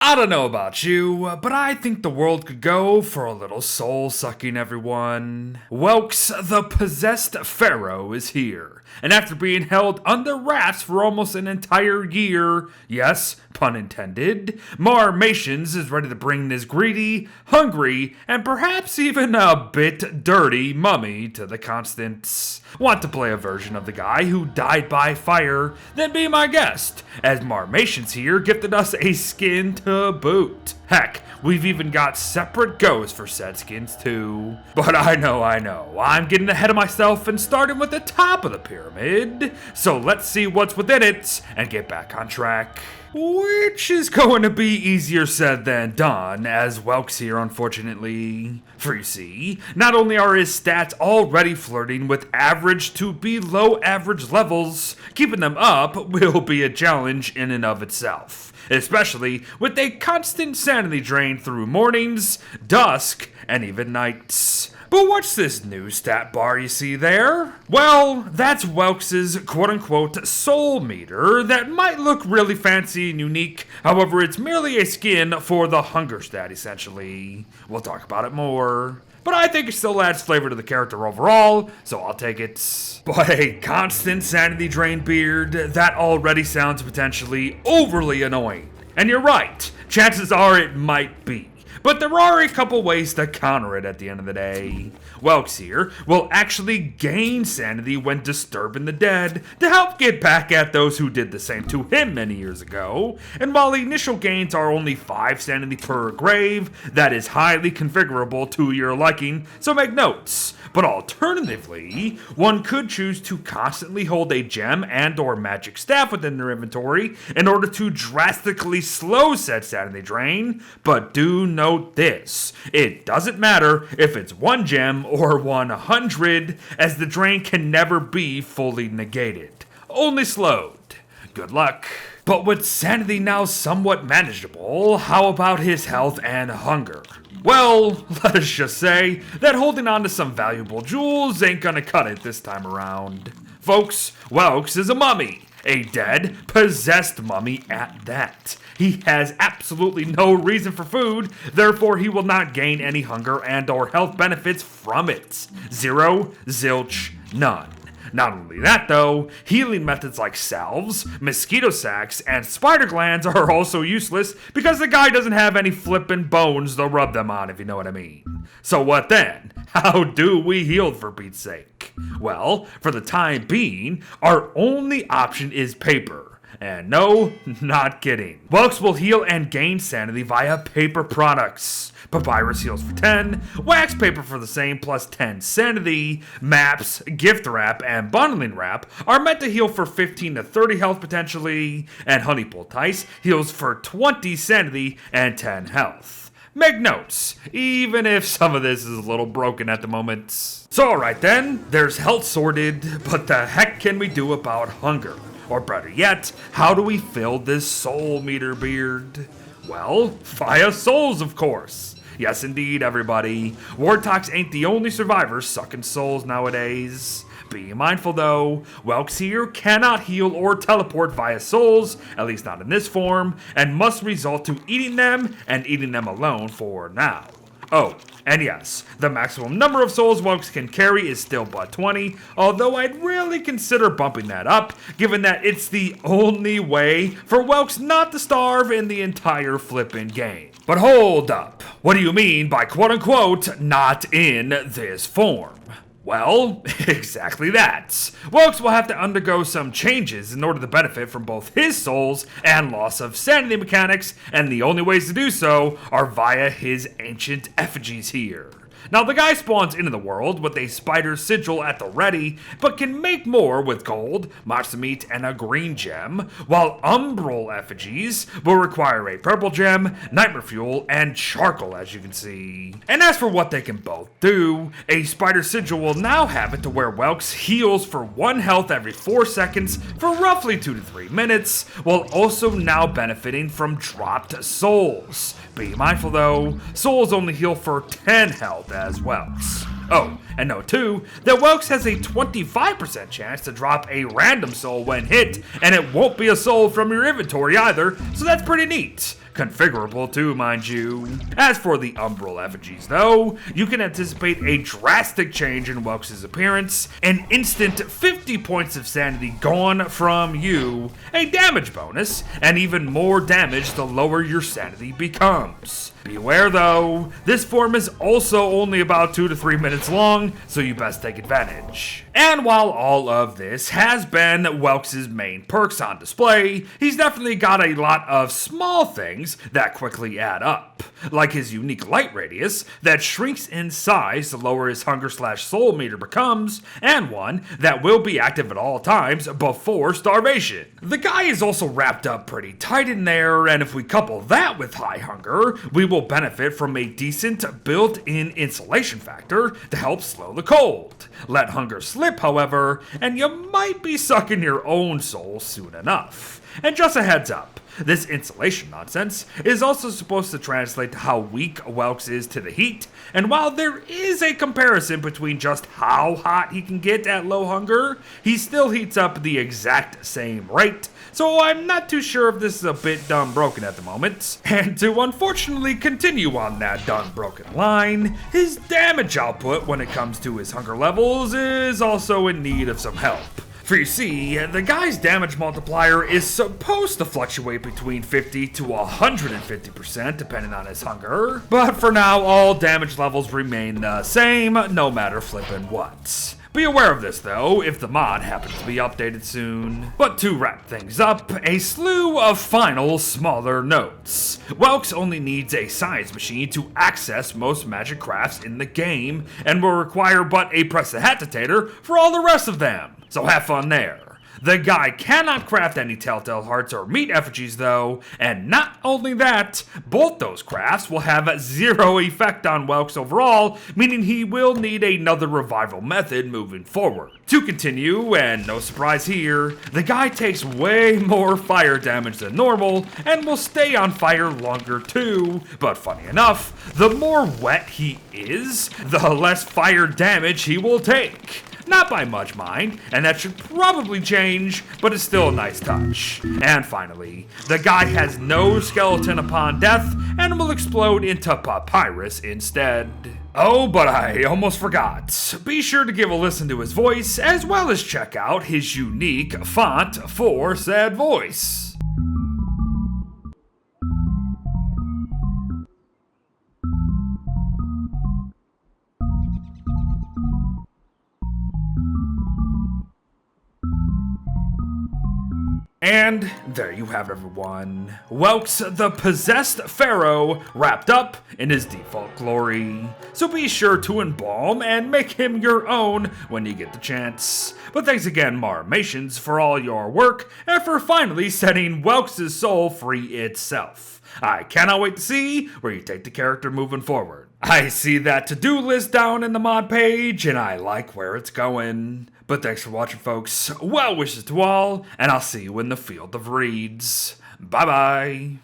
I don't know about you, but I think the world could go for a little soul-sucking, everyone. Welks, the possessed Pharaoh, is here. And after being held under wraps for almost an entire year, yes, pun intended, Marmations is ready to bring this greedy, hungry, and perhaps even a bit dirty mummy to the Constants. Want to play a version of the guy who died by fire? Then be my guest, as Marmations here gifted us a skin to boot. Heck, we've even got separate goes for said skins too. But I know, I'm getting ahead of myself and starting with the top of the pyramid. So let's see what's within it and get back on track. Which is going to be easier said than done, as Welks here, unfortunately. For you see, not only are his stats already flirting with average to below average levels, keeping them up will be a challenge in and of itself. Especially with a constant sanity drain through mornings, dusk, and even nights. But what's this new stat bar you see there? Well, that's Welks' quote-unquote soul meter that might look really fancy and unique, however it's merely a skin for the hunger stat essentially. We'll talk about it more. But I think it still adds flavor to the character overall, so I'll take it. But a constant sanity drain beard, that already sounds potentially overly annoying. And you're right, chances are it might be. But there are a couple ways to counter it at the end of the day. Welks here will actually gain sanity when disturbing the dead to help get back at those who did the same to him many years ago. And while initial gains are only 5 sanity per grave, that is highly configurable to your liking, so make notes. But alternatively, one could choose to constantly hold a gem and or magic staff within their inventory in order to drastically slow said sanity drain. But do note this, it doesn't matter if it's 1 gem or 100, as the drain can never be fully negated, only slowed. Good luck. But with sanity now somewhat manageable, how about his health and hunger? Well, let us just say that holding on to some valuable jewels ain't gonna cut it this time around. Folks, Welks is a mummy. A dead, possessed mummy at that. He has absolutely no reason for food, therefore he will not gain any hunger and or health benefits from it. Zero, zilch, none. Not only that though, healing methods like salves, mosquito sacks, and spider glands are also useless because the guy doesn't have any flippin' bones to rub them on, if you know what I mean. So what then? How do we heal for Pete's sake? Well, for the time being, our only option is paper. And no, not kidding. Welks will heal and gain sanity via paper products. Papyrus heals for 10, wax paper for the same plus 10 sanity, maps, gift wrap, and bundling wrap are meant to heal for 15 to 30 health potentially, and honey poultice heals for 20 sanity and 10 health. Make notes, even if some of this is a little broken at the moment. So alright then, there's health sorted, but the heck can we do about hunger? Or better yet, how do we fill this soul meter beard? Well, via souls, of course. Yes, indeed, everybody. Wartox ain't the only survivors sucking souls nowadays. Be mindful, though, Welks here cannot heal or teleport via souls, at least not in this form, and must resort to eating them and eating them alone for now. Oh, and yes, the maximum number of souls Welks can carry is still but 20, although I'd really consider bumping that up, given that it's the only way for Welks not to starve in the entire flippin' game. But hold up, what do you mean by quote-unquote not in this form? Well, exactly that. Welks will have to undergo some changes in order to benefit from both his souls and loss of sanity mechanics, and the only ways to do so are via his ancient effigies here. Now, the guy spawns into the world with a spider sigil at the ready, but can make more with gold, matzo meat, and a green gem, while umbral effigies will require a purple gem, nightmare fuel, and charcoal, as you can see. And as for what they can both do, a spider sigil will now have it to where Welks heals for 1 health every 4 seconds for roughly 2 to 3 minutes, while also now benefiting from dropped souls. Be mindful though, souls only heal for 10 health as Welks. Oh, and note too, that Welks has a 25% chance to drop a random soul when hit, and it won't be a soul from your inventory either, so that's pretty neat. configurable too, mind you. As for the umbral effigies though, you can anticipate a drastic change in Welks' appearance, an instant 50 points of sanity gone from you, a damage bonus, and even more damage the lower your sanity becomes. Beware though, this form is also only about 2 to 3 minutes long, so you best take advantage. And while all of this has been Welks' main perks on display, he's definitely got a lot of small things that quickly add up. Like his unique light radius that shrinks in size the lower his hunger/soul meter becomes, and one that will be active at all times before starvation. The guy is also wrapped up pretty tight in there, and if we couple that with high hunger, we will benefit from a decent built-in insulation factor to help slow the cold. Let hunger slip, however, and you might be sucking your own soul soon enough. And just a heads up, this insulation nonsense is also supposed to translate to how weak Welks is to the heat, and while there is a comparison between just how hot he can get at low hunger, he still heats up the exact same rate, so I'm not too sure if this is a bit done broken at the moment. And to unfortunately continue on that done broken line, his damage output when it comes to his hunger levels is also in need of some help. For you see, the guy's damage multiplier is supposed to fluctuate between 50 to 150% depending on his hunger, but for now all damage levels remain the same no matter flippin' what. Be aware of this though, if the mod happens to be updated soon. But to wrap things up, a slew of final smaller notes. Welks only needs a science machine to access most magic crafts in the game, and will require but a prestidigitator for all the rest of them. So have fun there. The guy cannot craft any telltale hearts or meat effigies though, and not only that, both those crafts will have zero effect on Welks overall, meaning he will need another revival method moving forward. To continue, and no surprise here, the guy takes way more fire damage than normal, and will stay on fire longer too, but funny enough, the more wet he is, the less fire damage he will take. Not by much, mind, and that should probably change, but it's still a nice touch. And finally, the guy has no skeleton upon death and will explode into papyrus instead. Oh, but I almost forgot. Be sure to give a listen to his voice, as well as check out his unique font for said voice. And there you have it, everyone. Welks the Possessed Pharaoh wrapped up in his default glory. So be sure to embalm and make him your own when you get the chance. But thanks again, Marmations, for all your work and for finally setting Welks' soul free itself. I cannot wait to see where you take the character moving forward. I see that to-do list down in the mod page, and I like where it's going. But thanks for watching, folks. Well wishes to all, and I'll see you in the field of reeds. Bye-bye.